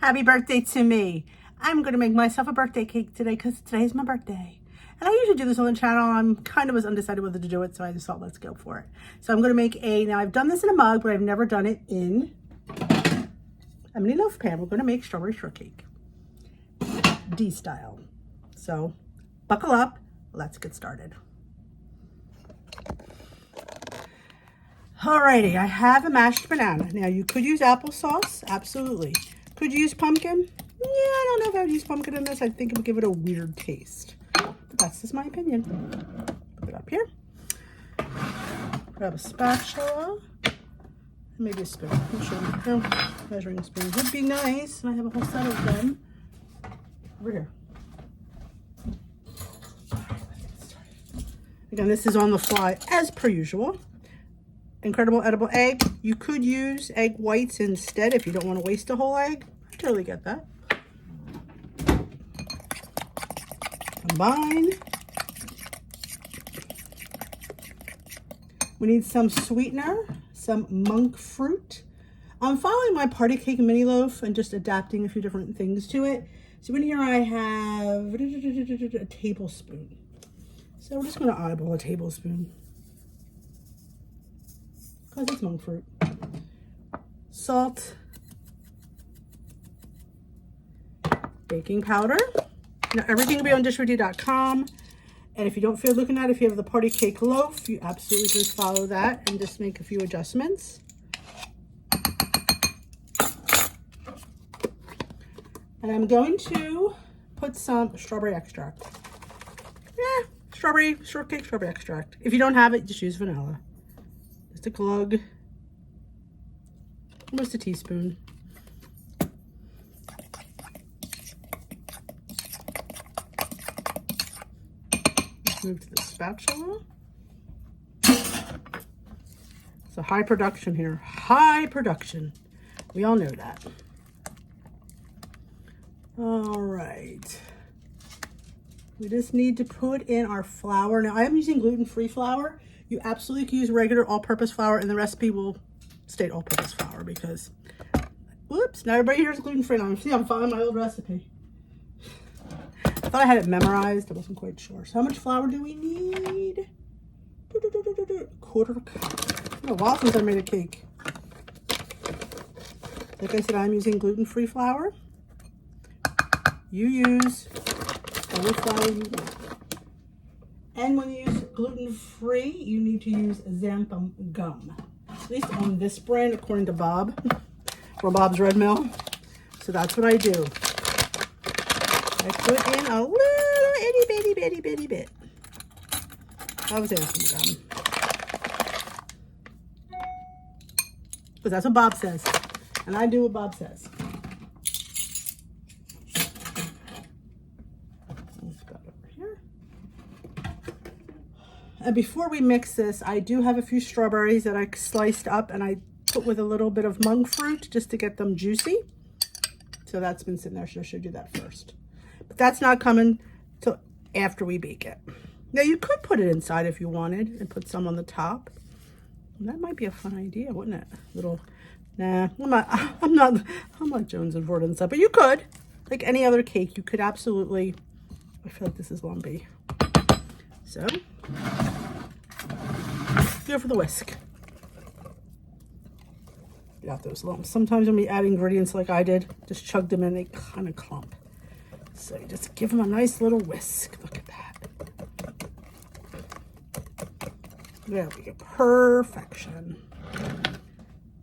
Happy birthday to me. I'm going to make myself a birthday cake today because today's my birthday. And I usually do this on the channel. I'm kind of was undecided whether to do it, so I just thought, let's go for it. So I'm going to make now I've done this in a mug, but I've never done it in a mini loaf pan. We're going to make strawberry shortcake. D style. So buckle up. Let's get started. Alrighty, I have a mashed banana. Now you could use applesauce, absolutely. Could you use pumpkin? Yeah, I don't know if I would use pumpkin in this. I think it would give it a weird taste. But that's just my opinion. Put it up here. Grab a spatula. Maybe a spoon. I'm sure. No, measuring spoon would be nice. And I have a whole set of them over here. Again, this is on the fly as per usual. Incredible edible egg. You could use egg whites instead if you don't want to waste a whole egg. I totally get that. Combine. We need some sweetener, some monk fruit. I'm following my party cake mini loaf and just adapting a few different things to it. So in here I have a tablespoon. So we're just going to eyeball a tablespoon. Because it's monk fruit. Salt. Baking powder. Now everything will be on dishwithd.com. And if you don't feel looking at it, if you have the party cake loaf, you absolutely just follow that and just make a few adjustments. And I'm going to put some strawberry extract. Yeah, strawberry shortcake strawberry extract. If you don't have it, just use vanilla. Just a glug, almost a teaspoon. Let's move to the spatula. It's a high production here. High production. We all know that. All right. We just need to put in our flour. Now, I am using gluten-free flour. You absolutely can use regular all-purpose flour, and the recipe will state all-purpose flour because, whoops, now everybody here is gluten-free. Now, see, I'm following my old recipe. I thought I had it memorized. I wasn't quite sure. So how much flour do we need? Quarter cup. It's been a while since I made a cake. Like I said, I'm using gluten-free flour. You use whatever flour you want. And when you use gluten-free, you need to use xanthan gum. At least on this brand, according to Bob, from Bob's Red Mill. So that's what I do. I put in a little itty bitty bit of xanthan gum. Because that's what Bob says. And I do what Bob says. And before we mix this, I do have a few strawberries that I sliced up and I put with a little bit of monk fruit just to get them juicy. So that's been sitting there. So I should do that first. But that's not coming till after we bake it. Now you could put it inside if you wanted and put some on the top. And that might be a fun idea, wouldn't it? Little, nah, I'm not Jones and Ford and stuff, but you could. Like any other cake, you could absolutely. I feel like this is lumpy. So, go for the whisk. Get out those lumps. Sometimes when we add ingredients like I did, just chug them in, they kind of clump. So you just give them a nice little whisk. Look at that. There we go. Perfection.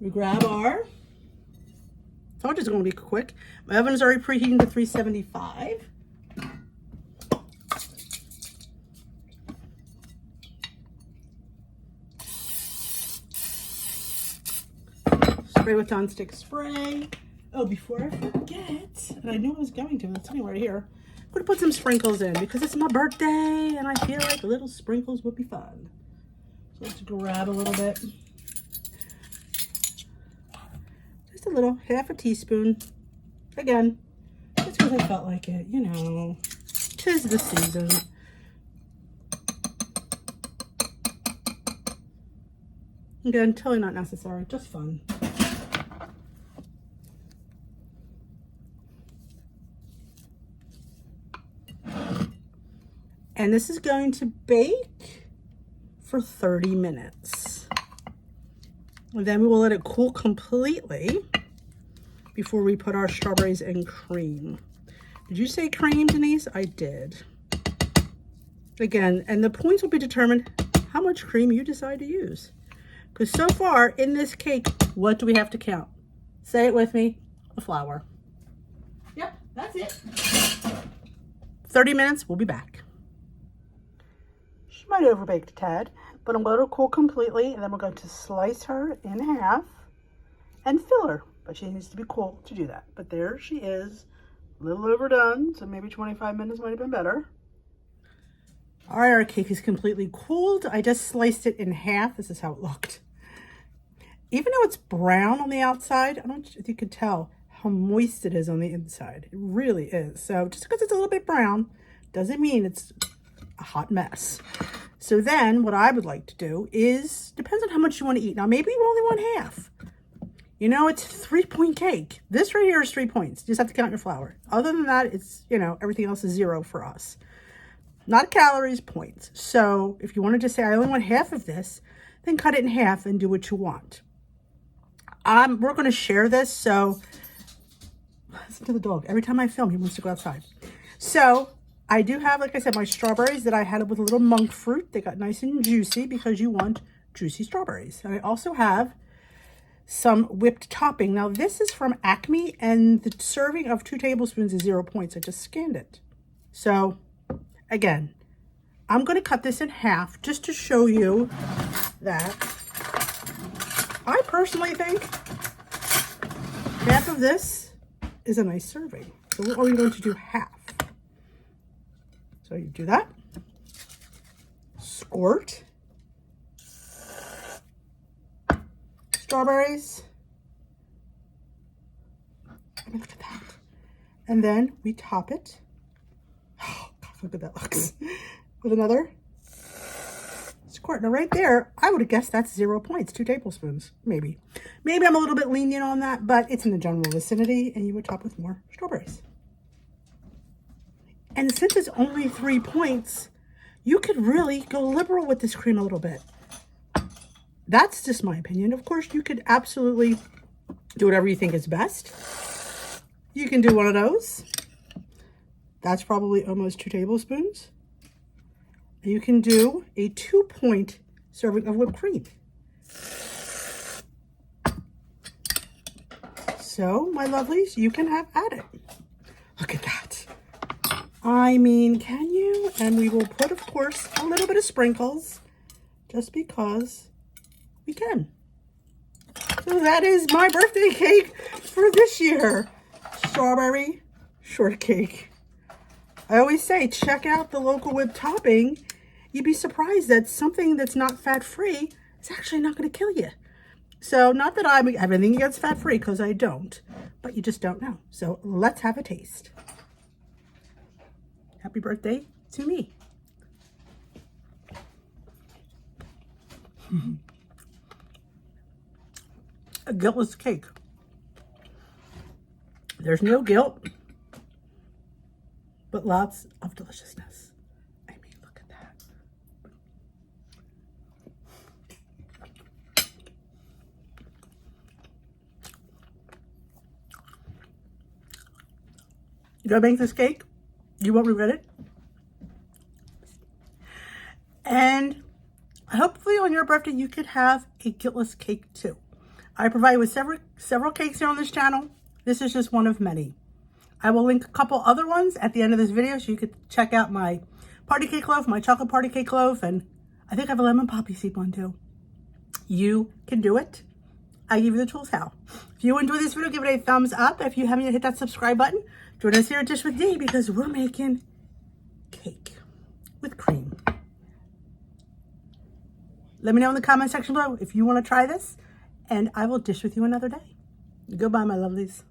We grab our, so I'm just going to be quick. My oven is already preheating to 375. Spray with nonstick spray. Oh, before I forget, and I knew I was going to, it's sitting right here. I'm going to put some sprinkles in because it's my birthday and I feel like little sprinkles would be fun. So let's grab a little bit. Just a little, half a teaspoon. Again, just because I felt like it, you know. 'Tis the season. Again, totally not necessary, just fun. And this is going to bake for 30 minutes. And then we will let it cool completely before we put our strawberries and cream. Did you say cream, Denise? I did. Again, and the points will be determined how much cream you decide to use. Because so far in this cake, what do we have to count? Say it with me, a flour. Yep, that's it. 30 minutes, we'll be back. She might overbake a tad, but I'm going to cool completely, and then we're going to slice her in half and fill her. But she needs to be cool to do that. But there she is, a little overdone, so maybe 25 minutes might have been better. All right, our cake is completely cooled. I just sliced it in half. This is how it looked. Even though it's brown on the outside, I don't know if you could tell how moist it is on the inside. It really is. So just because it's a little bit brown doesn't mean it's a hot mess. So then what I would like to do is, depends on how much you want to eat. Now, maybe you only want half. You know, it's a 3-point cake. This right here is 3 points. You just have to count your flour. Other than that, it's, you know, everything else is 0 for us. Not calories, points. So if you wanted to say, I only want half of this, then cut it in half and do what you want. We're going to share this, so listen to the dog. Every time I film, he wants to go outside. So I do have, like I said, my strawberries that I had with a little monk fruit. They got nice and juicy because you want juicy strawberries. And I also have some whipped topping. Now this is from Acme, and the serving of 2 tablespoons is 0 points. I just scanned it. So again, I'm going to cut this in half just to show you that I personally think half of this is a nice serving. So we're only going to do half. So you do that. Squirt. Strawberries. Look at that. And then we top it. Oh, God, look at that looks. With another squirt. Now right there, I would have guessed that's 0 points, 2 tablespoons, maybe. Maybe I'm a little bit lenient on that, but it's in the general vicinity, and you would top with more strawberries. And since it's only 3 points, you could really go liberal with this cream a little bit. That's just my opinion. Of course, you could absolutely do whatever you think is best. You can do one of those. That's probably almost 2 tablespoons. You can do a 2-point serving of whipped cream. So, my lovelies, you can have at it. Look at that. I mean, can you? And we will put, of course, a little bit of sprinkles, just because we can. So that is my birthday cake for this year. Strawberry shortcake. I always say, check out the local whipped topping. You'd be surprised that something that's not fat-free is actually not going to kill you. So, not that I have anything against fat-free, because I don't. But you just don't know. So, let's have a taste. Happy birthday to me. A guiltless cake. There's no guilt, but lots of deliciousness. I mean, look at that. You gotta make this cake. You won't regret it. And hopefully on your birthday, you could have a guiltless cake too. I provide you with several cakes here on this channel. This is just one of many. I will link a couple other ones at the end of this video so you could check out my party cake loaf, my chocolate party cake loaf, and I think I have a lemon poppy seed one too. You can do it. I give you the tools how. If you enjoyed this video, give it a thumbs up. If you haven't yet hit that subscribe button, join us here at Dish with D, because we're making cake with cream. Let me know in the comment section below if you want to try this, and I will dish with you another day. Goodbye, my lovelies.